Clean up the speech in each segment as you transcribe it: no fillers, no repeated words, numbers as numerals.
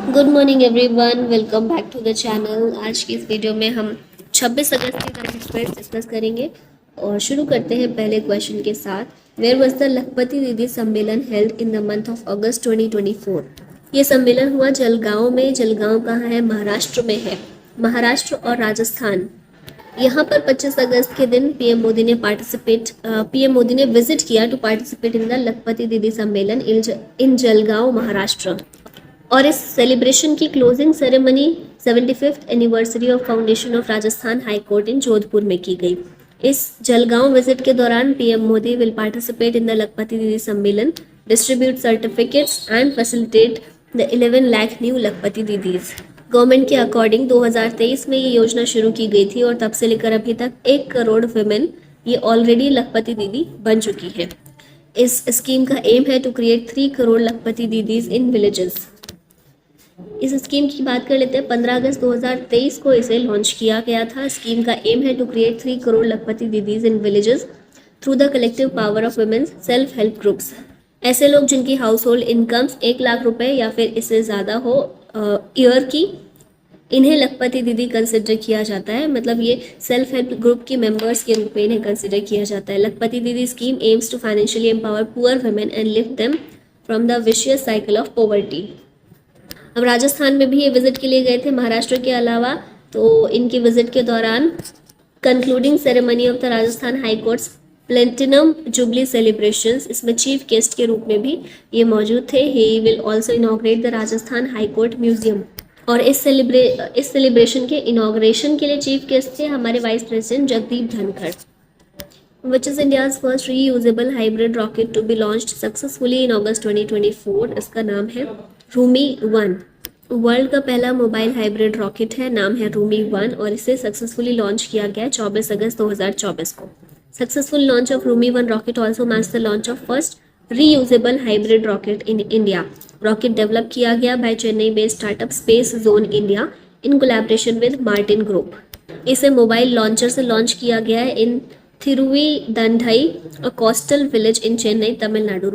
Good morning everyone, welcome back to the channel. आज की इस वीडियो में हम 26 अगस्त के करंट अफेयर्स डिस्कस करेंगे और शुरू करते हैं पहले क्वेश्चन के साथ। Where was the Lakhpati Didi सम्मेलन held in the month of अगस्त 2024? ये सम्मेलन हुआ जलगांव में। जलगांव कहाँ है? महाराष्ट्र में है। महाराष्ट्र और राजस्थान। यहाँ पर 25 अगस्त के दिन पीएम मोदी ने विजिट किया to participate in the Lakhpati Didi सम्मेलन इन जलगांव महाराष्ट्र। और इस सेलिब्रेशन की closing ceremony 75th anniversary of foundation of Rajasthan high court in Jodhpur में की गई। इस जलगांव विजिट के दौरान PM Modi will participate in the Lakhpati Didi Sammelan, distribute certificates and facilitate the 11 lakh new Lakhpati दीदीज। गवर्नमेंट के अकॉर्डिंग 2023 में ये योजना शुरू की गई थी और तब से लेकर अभी तक 1 करोड़ वुमेन ये ऑलरेडी लखपति दीदी बन चुकी है। इस स्कीम का एम है to create 3 crore Lakhpati Didis in villages. इस स्कीम की बात कर लेते हैं। 15 अगस्त 2023 को इसे लॉन्च किया गया था। स्कीम का एम है to create 3 crore Lakhpati Didis in villages through the collective power of women's self help groups. ऐसे लोग जिनकी हाउस होल्ड इनकम्स 1 लाख रुपए या फिर इससे ज़्यादा हो ईयर की, इन्हें लखपति दीदी कंसिडर किया जाता है। मतलब ये सेल्फ हेल्प ग्रुप के मेंबर्स के रूप में इन्हें कंसिडर किया जाता है। Lakhpati Didi scheme aims to financially empower poor women and lift them from the vicious cycle of poverty. अब राजस्थान में भी ये विजिट के लिए गए थे महाराष्ट्र के अलावा। तो इनकी विजिट के दौरान concluding ceremony of the Rajasthan high courts platinum jubilee celebrations, इसमें चीफ गेस्ट के रूप में भी ये मौजूद थे। He will also inaugurate the Rajasthan high court museum. और इस सेलिब्रेशन के इनॉग्रेशन के लिए चीफ गेस्ट थे हमारे vice president Jagdeep Dhankhar. Which is India's first reusable hybrid rocket to be launched successfully in August 2024? इसका नाम है रूमी 1। वर्ल्ड का पहला मोबाइल हाइब्रिड रॉकेट है, नाम है रूमी 1 और इसे सक्सेसफुली लॉन्च किया गया 24 अगस्त 2024 को। Successful launch of RHUMI 1 rocket also marks the launch of first reusable hybrid rocket in India. Rocket develop किया गया by Chennai based startup Space Zone India in collaboration with Martin group. इसे मोबाइल लॉन्चर से launch किया गया है in Thiruvandai, a coastal village in Chennai, Tamil Nadu.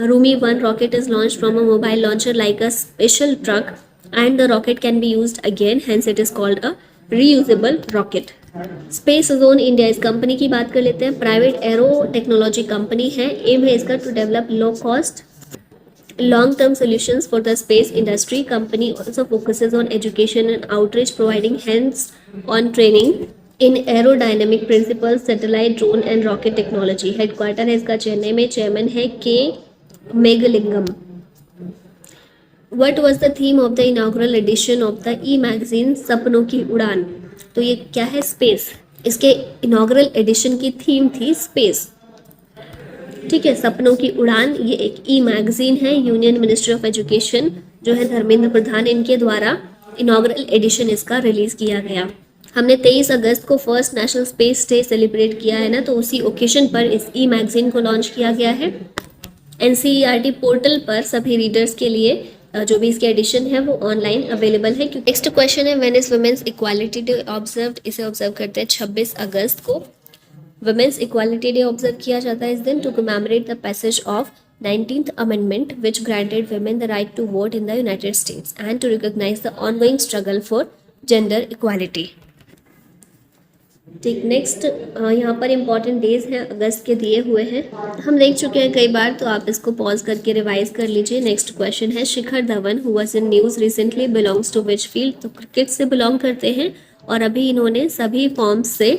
Rumi 1 rocket is launched from a mobile launcher like a special truck, and the rocket can be used again, hence it is called a reusable rocket. Space Zone India, इस company की बात कर लेते हैं। Private aero technology company है। Aim है इसका to develop low cost long term solutions for the space industry. Company also focuses on education and outreach, providing hands on training in aerodynamic principle, satellite, drone and rocket technology. Headquarter है इसका चेन्नई में। Chairman है K Meghalingam. What was the theme of the inaugural edition of the e magazine सपनों की उड़ान? तो ये क्या है? स्पेस। इसके इनॉग्रल एडिशन की थीम थी स्पेस। ठीक है, सपनों की उड़ान। ये एक ई मैगजीन है, यूनियन मिनिस्ट्री ऑफ एजुकेशन जो है धर्मेंद्र प्रधान, इनके द्वारा इनॉग्रल एडिशन इसका रिलीज किया गया। हमने 23 अगस्त को first national space day celebrate किया है ना, तो उसी ओकेजन पर इस ई मैगजीन को लॉन्च किया गया है। एनसीईआरटी पोर्टल पर सभी रीडर्स के लिए जो भी इसके एडिशन है वो ऑनलाइन अवेलेबल है। नेक्स्ट क्वेश्चन है when is women's equality day observed? इसे ऑब्जर्व करते हैं 26 अगस्त को। वुमेन्स इक्वालिटी डे ऑब्जर्व किया जाता है इस दिन to commemorate the passage of 19th Amendment which granted women the right to vote in the United States and to recognize the ongoing struggle for gender equality. ठीक, next यहाँ पर important days हैं अगस्त के दिए हुए हैं, हम देख चुके हैं कई बार, तो आप इसको पॉज करके रिवाइज कर लीजिए। नेक्स्ट क्वेश्चन है Shikhar Dhawan who was in news recently belongs to which field? तो क्रिकेट से बिलोंग करते हैं और अभी इन्होंने सभी फॉर्म्स से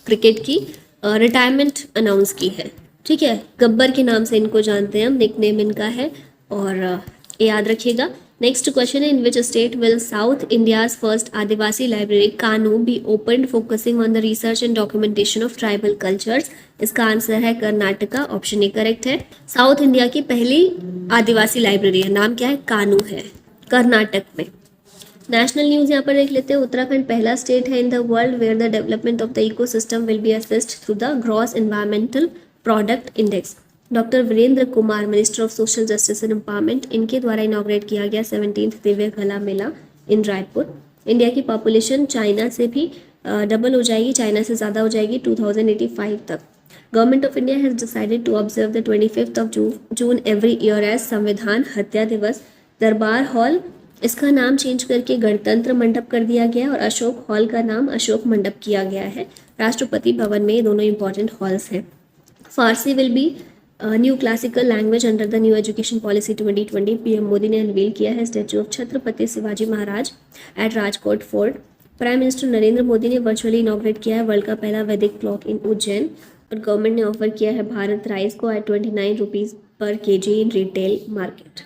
क्रिकेट की रिटायरमेंट अनाउंस की है। ठीक है, गब्बर के नाम से इनको जानते हैं हम, निकनेम इनका है और याद रखिएगा। नेक्स्ट क्वेश्चन है in which state will south India's first adivasi library कानू be open focusing on the research and documentation of tribal cultures? इसका आंसर है कर्नाटका, ऑप्शन ए करेक्ट है। साउथ इंडिया की पहली आदिवासी लाइब्रेरी है, नाम क्या है? कानू है, कर्नाटक में। नेशनल न्यूज़ यहाँ पर देख लेते हैं। उत्तराखंड पहला स्टेट है in the world where the development of the ecosystem will be assessed through the gross environmental product index. Doctor Virendra Kumar, minister of social justice and empowerment, इनके द्वारा इनॉग्रेट किया गया 17th Divya Kala Mela in Raipur. India की पॉपुलेशन चाइना से भी double हो जाएगी, China से ज़्यादा हो जाएगी 2085 तक। Government of India has decided to observe the 25th of June every year as संविधान हत्या दिवस। दरबार हॉल इसका नाम चेंज करके गणतंत्र मंडप कर दिया गया और अशोक हॉल का नाम अशोक मंडप किया गया है। राष्ट्रपति भवन में ये दोनों इंपॉर्टेंट हॉल्स हैं। Farsi will be new classical language under the new education policy 2020। PM Modi ने अनवील किया है statue of Chhatrapati Shivaji Maharaj at Rajkot fort. Prime minister Narendra Modi ने वर्चुअली इनॉग्रेट किया है वर्ल्ड का पहला वैदिक क्लॉक इन उज्जैन। और गवर्नमेंट ने ऑफर किया है भारत राइस को at 29 rupees per KG in retail market.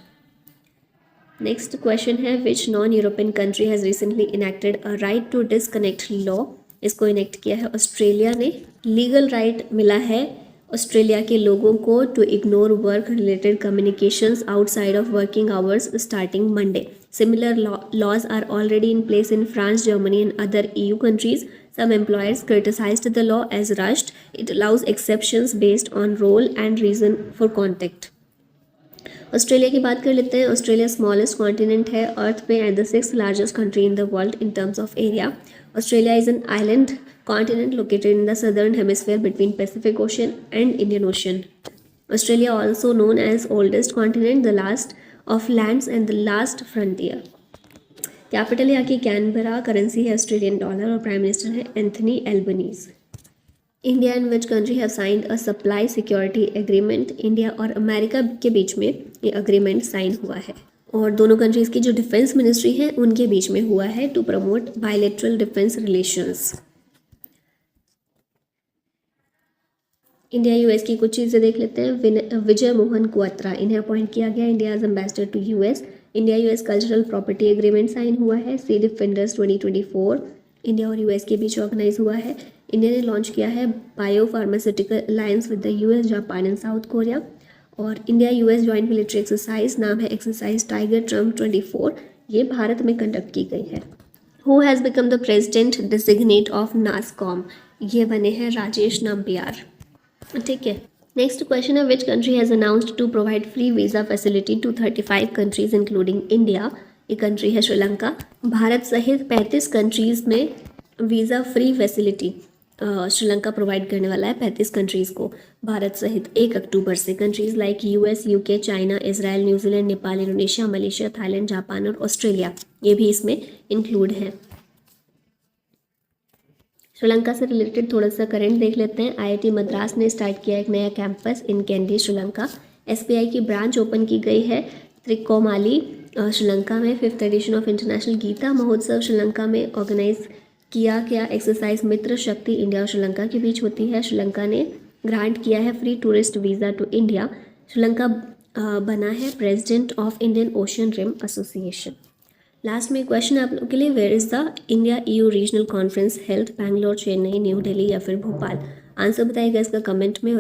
Next question है which non European country has recently enacted a right to disconnect law. इसको इनेक्ट किया है ऑस्ट्रेलिया ने। लीगल राइट मिला है ऑस्ट्रेलिया के लोगों को to ignore work related communications outside of working hours starting Monday. Similar laws are already in place in France, Germany and other EU countries. Some employers criticized the law as rushed. It allows exceptions based on role and reason for contact. Australia की बात कर लेते हैं। Australia smallest continent है अर्थ पे and the 6th largest country in the world in terms of area. Australia is an island continent located in the southern hemisphere between Pacific Ocean and Indian Ocean. Australia also known as oldest continent, the last of lands and the last frontier. Capital यहाँ की Canberra, currency है Australian dollar और prime minister है Anthony Albanese. India and which country have signed a supply security agreement. India और America के बीच में ये agreement sign हुआ है और दोनों कंट्रीज़ की जो डिफेंस मिनिस्ट्री है उनके बीच में हुआ है to promote bilateral defence relations. India US की कुछ चीज़ें देख लेते हैं। विजय मोहन क्वात्रा इन्हें अपॉइंट किया गया India as ambassador to US. India US cultural property agreement sign हुआ है। सी डिफेंडर्स 2024 इंडिया और यूएस के बीच ऑर्गेनाइज हुआ है। इंडिया ने लॉन्च किया है biopharmaceutical alliance with the US, Japan and South Korea. और India US joint military exercise नाम है एक्सरसाइज टाइगर ट्रम्प 24, ये भारत में कंडक्ट की गई है। Who has become the president designate of NASSCOM, ये बने हैं राजेश नाम्बियार। ठीक है, नेक्स्ट क्वेश्चन है which country has announced to provide free visa facility to 35 countries including India. ये कंट्री है श्रीलंका। भारत सहित 35 कंट्रीज़ में visa free facility Sri Lanka provide करने वाला है 35 कंट्रीज़ को भारत सहित 1 अक्टूबर से। Countries like US, UK, China, Israel, New Zealand, Nepal, Indonesia, Malaysia, Thailand, Japan और ऑस्ट्रेलिया ये भी इसमें इंक्लूड है। श्रीलंका से रिलेटेड थोड़ा सा करंट देख लेते हैं। आईआईटी मद्रास ने स्टार्ट किया एक नया कैंपस इन कैंडी श्रीलंका। एसबीआई की ब्रांच ओपन की गई है त्रिकोमाली श्रीलंका में। 5th addition of international Gita महोत्सव श्रीलंका में ऑर्गेनाइज किया गया। एक्सरसाइज मित्र शक्ति इंडिया और श्रीलंका के बीच होती है। श्रीलंका ने ग्रांट किया है free tourist visa to India. Sri Lanka बना है president of Indian Ocean Rim Association. Last में क्वेश्चन आप लोगों के लिए, where is the India EU regional conference health, Bangalore, Chennai, New Delhi या फिर भोपाल। आंसर बताइएगा इसका कमेंट में।